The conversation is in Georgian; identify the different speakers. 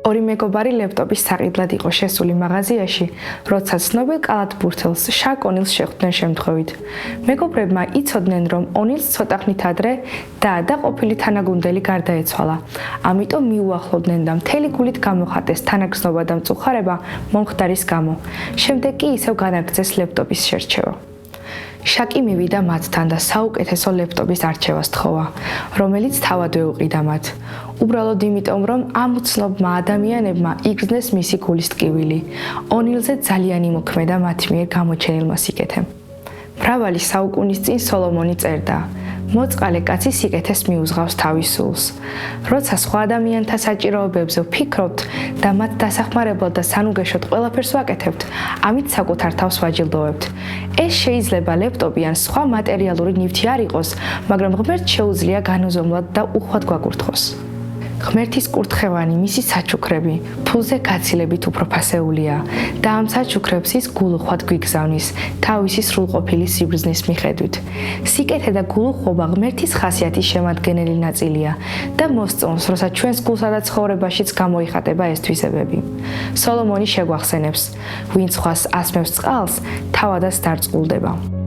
Speaker 1: ორი მეგობარი ლეპტოპის საყიდლად იყო შესული მაღაზიაში, როცა ცნობილ კალათბურთელს შაკ ონილს შეხვდნენ შემთხვევით. მეგობრებმა იცოდნენ, რომ ონილს ცოტა ხნით ადრე და ყოფილი თანაგუნდელი გარდაეცვალა. ამიტომ მიუახლოვდნენ და მთელი გულით გამოხატეს თანაგრძნობა და მწუხარება მომხდარის გამო. შემდეგ კი ისევ განაგრძეს ლეპტოპის შერჩევა. შაკი მივიდა მათთან და საუკეთესო ლეპტოპის არჩევას თხოვა, რომელიც თავადვე უყიდა მათ. უბრალოდ იმიტომ, რომ ამ უცნობმა ადამიანებმა იგრძნეს მისი გულის ტკივილი. ონილზე ძალიან იმოქმედა მათ მიერ გამოჩენილმა სიკეთემ. მრავალი საუკუნის წინ სოლომონი წერდა: მოწყალე კაცი სიკეთეს მიუძღავს თავის სულს. როცა სხვა ადამიანთა საჭიროებებზე ვფიქრობთ და მათ დასახმარებლად და სანუგეშოდ ყველაფერს ვაკეთებთ, ამით საკუთარ თავს ვაჯილდოვებთ. ეს შეიძლება ლეპტოპი ან სხვა მატერიალური ნივთი არ იყოს, მაგრამ ღმერთს შეუძლია განუზომლად და უხვად გვაკურთხოს. ღმერთის კურთხევანი, მისი საჩუქრები, ფულზე გაცილებით უფრო ფასეულია და ამ საჩუქრებს ის გულუხვად გვიგზავნის, თავისი სრულყოფილი სიბრძნის მიხედვით. სიკეთე და გულუხვობა ღმერთის ხასიათის შემადგენელი ნაწილია და მოსწონს, როცა ჩვენს გულსა და ცხოვრებაშიც გამოიხატება ეს თვისებები. სოლომონი შეგვახსენებს: ვინც სხვას ასმევს წყალს, თავადაც დარწყულდება.